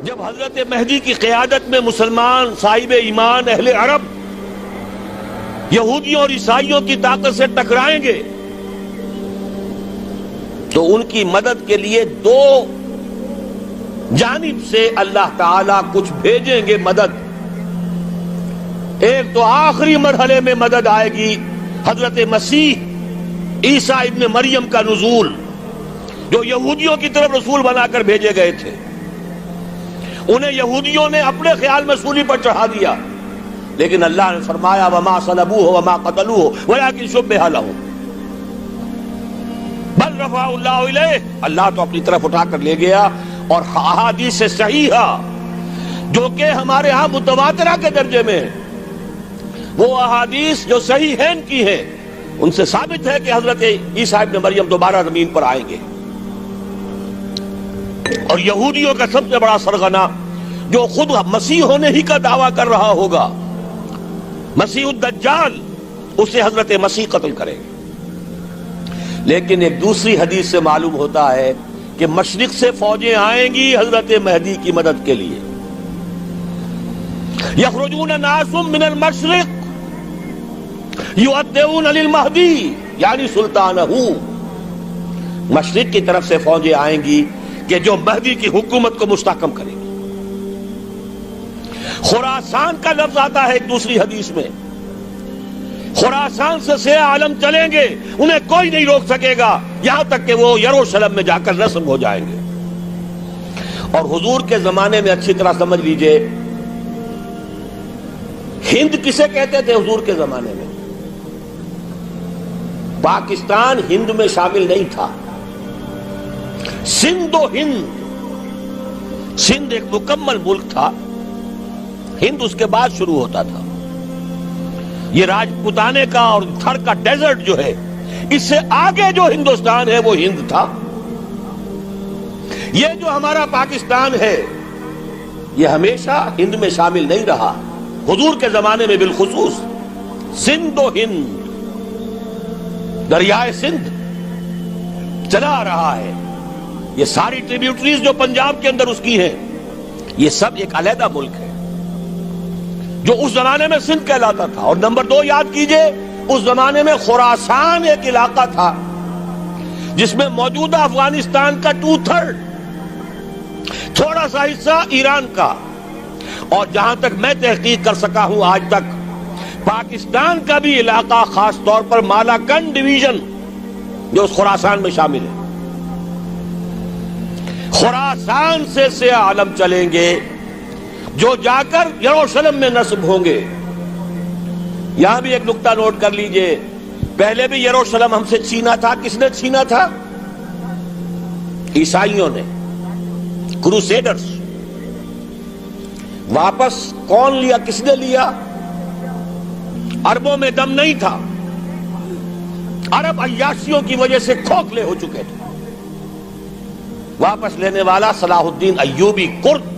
جب حضرت مہدی کی قیادت میں مسلمان صاحب ایمان اہل عرب یہودیوں اور عیسائیوں کی طاقت سے ٹکرائیں گے تو ان کی مدد کے لیے دو جانب سے اللہ تعالیٰ کچھ بھیجیں گے مدد. ایک تو آخری مرحلے میں مدد آئے گی حضرت مسیح عیسیٰ ابن مریم کا نزول، جو یہودیوں کی طرف رسول بنا کر بھیجے گئے تھے. انہیں یہودیوں نے اپنے خیال میں سولی پر چڑھا دیا، لیکن اللہ نے فرمایا وما صلبوہ وما قتلوہ ولکن شبہ لہم بل رفعہ اللہ الیہ. اللہ تو اپنی طرف اٹھا کر لے گیا. اور احادیث صحیحہ جو کہ ہمارے ہاں متواترہ کے درجے میں، وہ احادیث جو صحیحین کی ہیں، ان سے ثابت ہے کہ حضرت عیسیٰ ابن مریم دوبارہ زمین پر آئیں گے. اور یہودیوں کا سب سے بڑا سرغنہ جو خود مسیح ہونے ہی کا دعویٰ کر رہا ہوگا، مسیح الدجال، اسے حضرت مسیح قتل کریں گے. لیکن ایک دوسری حدیث سے معلوم ہوتا ہے کہ مشرق سے فوجیں آئیں گی حضرت مہدی کی مدد کے لیے. یخرجون ناس من المشرق یؤدون للمہدی یعنی سلطانہ. مشرق کی طرف سے فوجیں آئیں گی کہ جو مہدی کی حکومت کو مستحکم کریں گی. خراسان کا لفظ آتا ہے ایک دوسری حدیث میں. خراسان سے سیاہ عالم چلیں گے، انہیں کوئی نہیں روک سکے گا یہاں تک کہ وہ یروشلم میں جا کر نصب ہو جائیں گے. اور حضور کے زمانے میں اچھی طرح سمجھ لیجئے، ہند کسے کہتے تھے حضور کے زمانے میں؟ پاکستان ہند میں شامل نہیں تھا. سندھ و ہند، سندھ ایک مکمل ملک تھا، ہند اس کے بعد شروع ہوتا تھا. یہ راجپوتانے کا اور تھر کا ڈیزرٹ جو ہے، اس سے آگے جو ہندوستان ہے وہ ہند تھا. یہ جو ہمارا پاکستان ہے یہ ہمیشہ ہند میں شامل نہیں رہا. حضور کے زمانے میں بالخصوص سندھ و ہند، دریائے سندھ چلا آ رہا ہے. یہ ساری ٹریبیوٹریز جو پنجاب کے اندر اس کی ہیں، یہ سب ایک علیحدہ ملک ہے جو اس زمانے میں سندھ کہلاتا تھا. اور نمبر 2 یاد کیجئے، اس زمانے میں خراسان ایک علاقہ تھا جس میں موجودہ افغانستان کا 2/3، تھوڑا سا حصہ ایران کا، اور جہاں تک میں تحقیق کر سکا ہوں آج تک پاکستان کا بھی علاقہ، خاص طور پر مالاکنڈ ڈویژن جو اس خراسان میں شامل ہے. خراسان سے سیاہ عالم چلیں گے جو جا کر یروشلم میں نصب ہوں گے. یہاں بھی ایک نقطہ نوٹ کر لیجئے، پہلے بھی یروشلم ہم سے چھینا تھا. کس نے چھینا تھا؟ عیسائیوں نے، کروسیڈرز. واپس کون لیا؟ کس نے لیا؟ عربوں میں دم نہیں تھا، عرب عیاشیوں کی وجہ سے کھوکھلے ہو چکے تھے. واپس لینے والا صلاح الدین ایوبی، کرد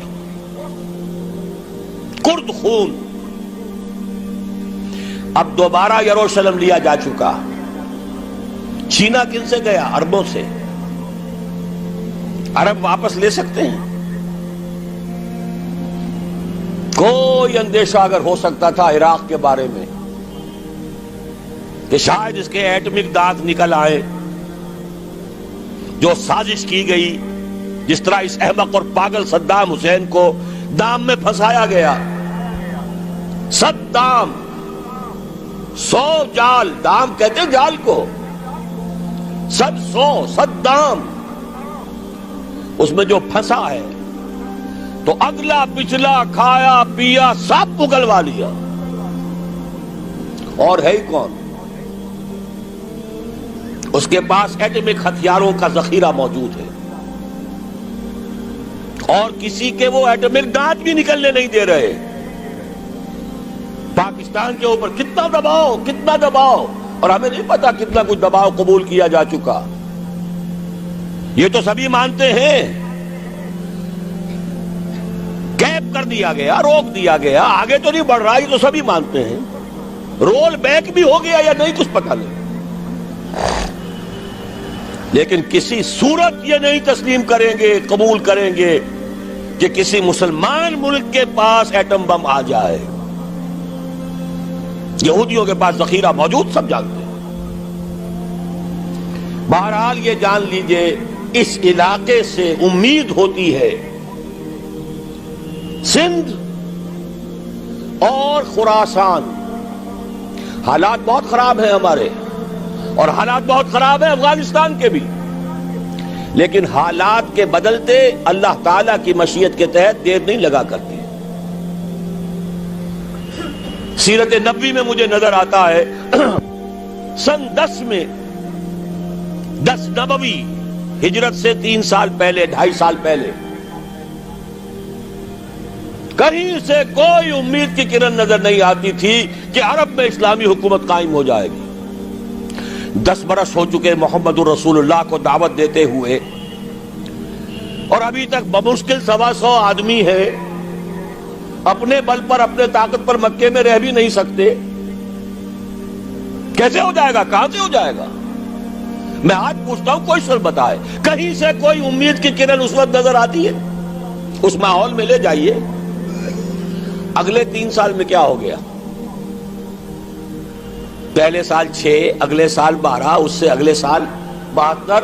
خون. اب دوبارہ یروشلم لیا جا چکا. چھینا کن سے گیا؟ عربوں سے. عرب واپس لے سکتے ہیں؟ کوئی اندیشہ اگر ہو سکتا تھا عراق کے بارے میں کہ شاید اس کے ایٹمک دانت نکل آئے، جو سازش کی گئی، جس طرح اس احمق اور پاگل صدام حسین کو دام میں پھنسایا گیا. صدام 100 جال، دام کہتے ہیں جال کو، صدام اس میں جو پھنسا ہے تو اگلا پچھلا کھایا پیا سب اگلوا لیا. اور ہے ہی کون؟ اس کے پاس ایٹمک ہتھیاروں کا ذخیرہ موجود ہے، اور کسی کے وہ ایٹمک دانت بھی نکلنے نہیں دے رہے. پاکستان کے اوپر کتنا دباؤ، اور ہمیں نہیں پتا کتنا کچھ دباؤ قبول کیا جا چکا. یہ تو سبھی مانتے ہیں. کیپ کر دیا گیا، روک دیا گیا، آگے تو نہیں بڑھ رہا، یہ تو سبھی مانتے ہیں. رول بیک بھی ہو گیا یا نہیں کچھ پتہ نہیں. لیکن کسی صورت یہ نہیں تسلیم کریں گے، قبول کریں گے کہ کسی مسلمان ملک کے پاس ایٹم بم آ جائے. یہودیوں کے پاس ذخیرہ موجود، سب جانتے ہیں. بہرحال یہ جان لیجئے اس علاقے سے امید ہوتی ہے سندھ اور خراسان. حالات بہت خراب ہیں ہمارے، اور حالات بہت خراب ہیں افغانستان کے بھی، لیکن حالات کے بدلتے اللہ تعالیٰ کی مشیت کے تحت دیر نہیں لگا کرتی. سیرت نبوی میں مجھے نظر آتا ہے سن 10 میں 10 نبوی ہجرت سے 3 سال پہلے 2.5 سال پہلے کہیں سے کوئی امید کی کرن نظر نہیں آتی تھی کہ عرب میں اسلامی حکومت قائم ہو جائے گی. 10 برس ہو چکے محمد الرسول اللہ کو دعوت دیتے ہوئے، اور ابھی تک بمشکل 125 آدمی ہے. اپنے بل پر اپنے طاقت پر مکے میں رہ بھی نہیں سکتے. کیسے ہو جائے گا؟ کہاں سے ہو جائے گا؟ میں آج پوچھتا ہوں، کوئی سر بتائے کہیں سے کوئی امید کی کرن اس وقت نظر آتی ہے؟ اس ماحول میں لے جائیے. اگلے 3 سال میں کیا ہو گیا؟ پہلے سال 6، اگلے سال 12، اس سے اگلے سال 72،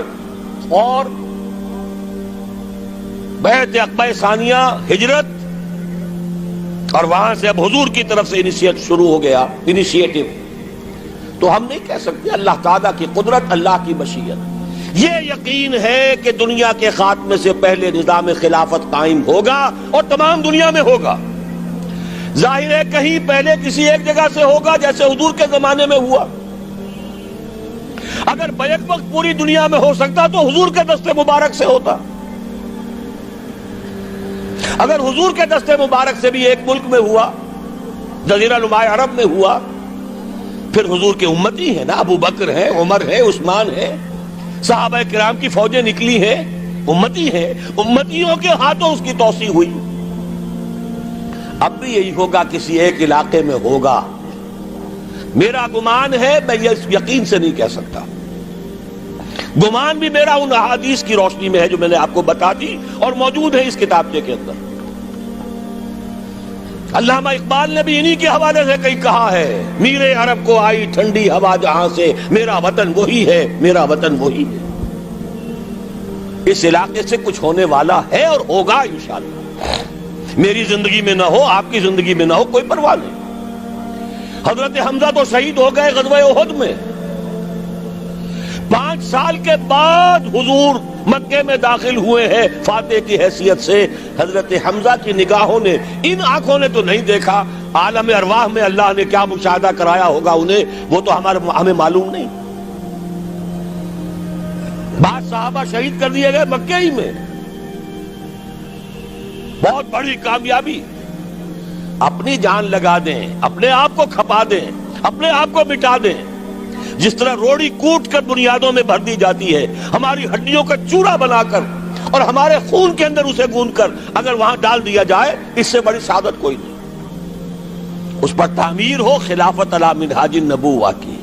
اور بیعت عقبہ ثانیہ ہجرت، اور وہاں سے اب حضور کی طرف سے انیشیٹ شروع ہو گیا، انیشیٹو. تو ہم نہیں کہہ سکتے اللہ تعالیٰ کی قدرت، اللہ کی مشیت. یہ یقین ہے کہ دنیا کے خاتمے سے پہلے نظام خلافت قائم ہوگا، اور تمام دنیا میں ہوگا. ظاہر ہے کہیں پہلے کسی ایک جگہ سے ہوگا، جیسے حضور کے زمانے میں ہوا. اگر بیک وقت پوری دنیا میں ہو سکتا تو حضور کے دست مبارک سے ہوتا. اگر حضور کے دست مبارک سے بھی ایک ملک میں ہوا، جزیرہ نما عرب میں ہوا، پھر حضور کے امتی ہیں نا، ابو بکر ہے، عمر ہے، عثمان ہے، صحابہ کرام کی فوجیں نکلی ہیں، امتی ہیں. امتیوں کے ہاتھوں اس کی توسیع ہوئی. اب بھی یہی ہوگا، کسی ایک علاقے میں ہوگا. میرا گمان ہے، میں یہ یقین سے نہیں کہہ سکتا. گمان بھی میرا ان احادیث کی روشنی میں ہے جو میں نے آپ کو بتا دی اور موجود ہے اس کتابچے کے اندر. علامہ اقبال نے بھی انہی کے حوالے سے کئی کہا ہے، میرے عرب کو آئی ٹھنڈی ہوا جہاں سے، میرا وطن وہی ہے، میرا وطن وہی ہے. اس علاقے سے کچھ ہونے والا ہے اور ہوگا انشاءاللہ. میری زندگی میں نہ ہو، آپ کی زندگی میں نہ ہو، کوئی پرواہ نہیں. حضرت حمزہ تو شہید ہو گئے غزوہ احد میں. 5 سال کے بعد حضور مکے میں داخل ہوئے ہیں فاتح کی حیثیت سے. حضرت حمزہ کی نگاہوں نے، ان آنکھوں نے تو نہیں دیکھا، عالم ارواح میں اللہ نے کیا مشاہدہ کرایا ہوگا انہیں، وہ تو ہمیں معلوم نہیں. بعض صحابہ شہید کر دیے گئے مکے ہی میں. بہت بڑی کامیابی. اپنی جان لگا دیں، اپنے آپ کو کھپا دیں، اپنے آپ کو مٹا دیں. جس طرح روڑی کوٹ کر بنیادوں میں بھر دی جاتی ہے، ہماری ہڈیوں کا چورا بنا کر اور ہمارے خون کے اندر اسے گوندھ کر اگر وہاں ڈال دیا جائے، اس سے بڑی سعادت کوئی نہیں. اس پر تعمیر ہو خلافت علی منہاج النبوہ کی،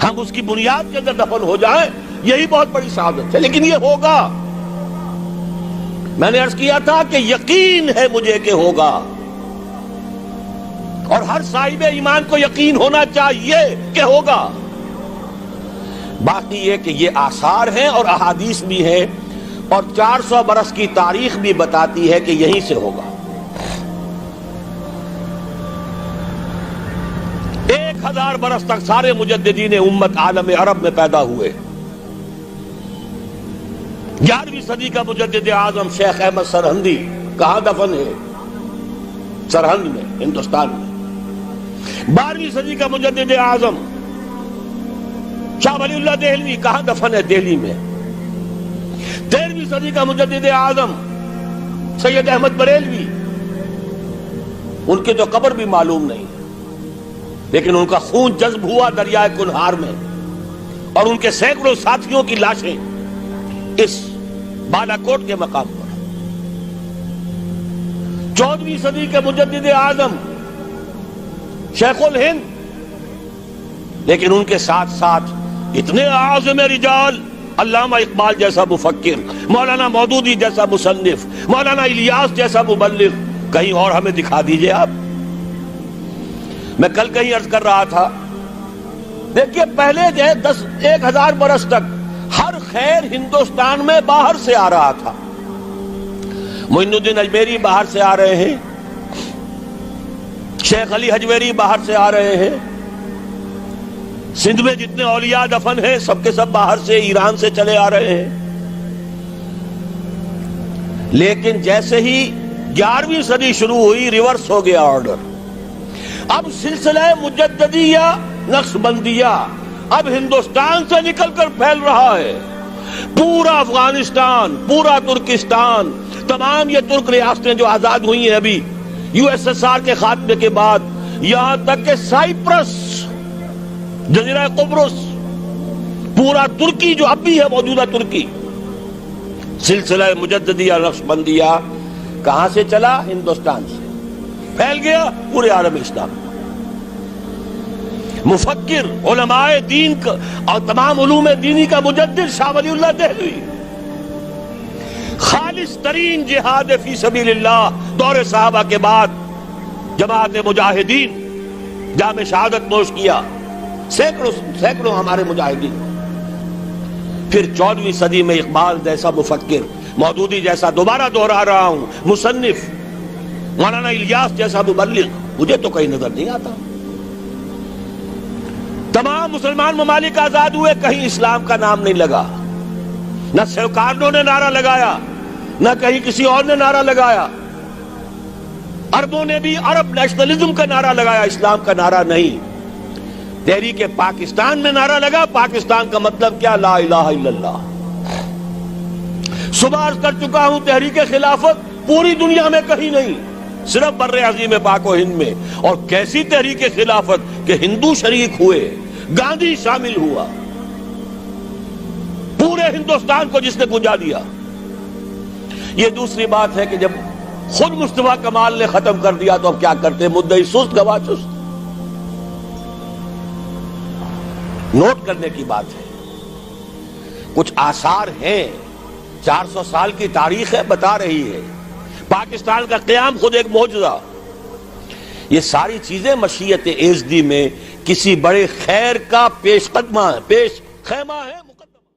ہم اس کی بنیاد کے اندر دفن ہو جائیں، یہی بہت بڑی سعادت ہے. لیکن یہ ہوگا. میں نے عرض کیا تھا کہ یقین ہے مجھے کہ ہوگا، اور ہر صاحب ایمان کو یقین ہونا چاہیے کہ ہوگا. باقی یہ کہ یہ آثار ہیں اور احادیث بھی ہیں، اور 400 برس کی تاریخ بھی بتاتی ہے کہ یہیں سے ہوگا. 1000 برس تک سارے مجددین امت عالم عرب میں پیدا ہوئے. 11ویں صدی کا مجدد اعظم شیخ احمد سرہندی کہاں دفن ہے؟ سرہند میں، ہندوستان میں. 12ویں صدی کا مجدد اعظم شاہ ولی اللہ دہلوی کہاں دفن ہے؟ دہلی میں. 13ویں صدی کا مجدد اعظم سید احمد بریلوی، ان کی تو قبر بھی معلوم نہیں، لیکن ان کا خون جذب ہوا دریائے کنہار میں، اور ان کے سینکڑوں ساتھیوں کی لاشیں اس بالا کوٹ کے مقام پر. 14ویں صدی کے مجدد اعظم شیخ الہند، لیکن ان کے ساتھ ساتھ اتنے اعظم رجال علامہ اقبال جیسا مفکر، مولانا مودودی جیسا مصنف، مولانا الیاس جیسا مبلغ کہیں اور ہمیں دکھا دیجئے آپ۔ میں کل کہیں عرض کر رہا تھا، دیکھیے پہلے جو ہے 1000 برس تک ہر خیر ہندوستان میں باہر سے آ رہا تھا۔ معین الدین اجمیری باہر سے آ رہے ہیں، شیخ علی حجویری باہر سے آ رہے ہیں، سندھ میں جتنے اولیاء دفن ہیں سب کے سب باہر سے، ایران سے چلے آ رہے ہیں۔ لیکن جیسے ہی 11ویں صدی شروع ہوئی، ریورس ہو گیا آرڈر۔ اب سلسلہ مجددیہ نقشبندیہ اب ہندوستان سے نکل کر پھیل رہا ہے۔ پورا افغانستان، پورا ترکستان، تمام یہ ترک ریاستیں جو آزاد ہوئی ہیں ابھی USSR کے خاتمے کے بعد، یہاں تک کہ سائپرس، جزیرہ قبرص، پورا ترکی جو اب بھی ہے موجودہ ترکی، سلسلہ مجددیہ نقشبندیہ کہاں سے چلا؟ ہندوستان سے پھیل گیا پورے عالم اسلام۔ مفکر، علماء دین اور تمام علوم دینی کا مجدد شاہ ولی اللہ دہلوی، خالص ترین جہاد فی سبیل اللہ دور صحابہ کے بعد جماعت مجاہدین جام شہادت نوش کیا، سینکڑوں ہمارے مجاہدین۔ پھر 14ویں صدی میں اقبال جیسا مفکر، مودودی جیسا، دوبارہ دوہرا رہا ہوں، مصنف، مولانا الیاس جیسا مبلغ مجھے تو کہیں نظر نہیں آتا۔ تمام مسلمان ممالک آزاد ہوئے، کہیں اسلام کا نام نہیں لگا، نہ سرکاروں نے نعرہ لگایا، نہ کہیں کسی اور نے نعرہ لگایا۔ عربوں نے بھی عرب نیشنلزم کا نعرہ لگایا، اسلام کا نعرہ نہیں۔ تحریک پاکستان میں نعرہ لگا، پاکستان کا مطلب کیا؟ لا الہ الا اللہ۔ صبح عرض کر چکا ہوں، تحریک خلافت پوری دنیا میں کہیں نہیں، صرف بر عظیم پاک و ہند میں۔ اور کیسی تحریک خلافت کہ ہندو شریک ہوئے، گاندھی شامل ہوا، پورے ہندوستان کو جس نے گنجا دیا۔ یہ دوسری بات ہے کہ جب خود مصطفیٰ کمال نے ختم کر دیا تو اب کیا کرتے؟ مدعی سست گواہ چست۔ نوٹ کرنے کی بات ہے، کچھ آثار ہیں، 400 سال کی تاریخ ہے، بتا رہی ہے پاکستان کا قیام خود ایک معجزہ۔ یہ ساری چیزیں مشیت ایزدی میں کسی بڑے خیر کا پیش خیمہ ہے۔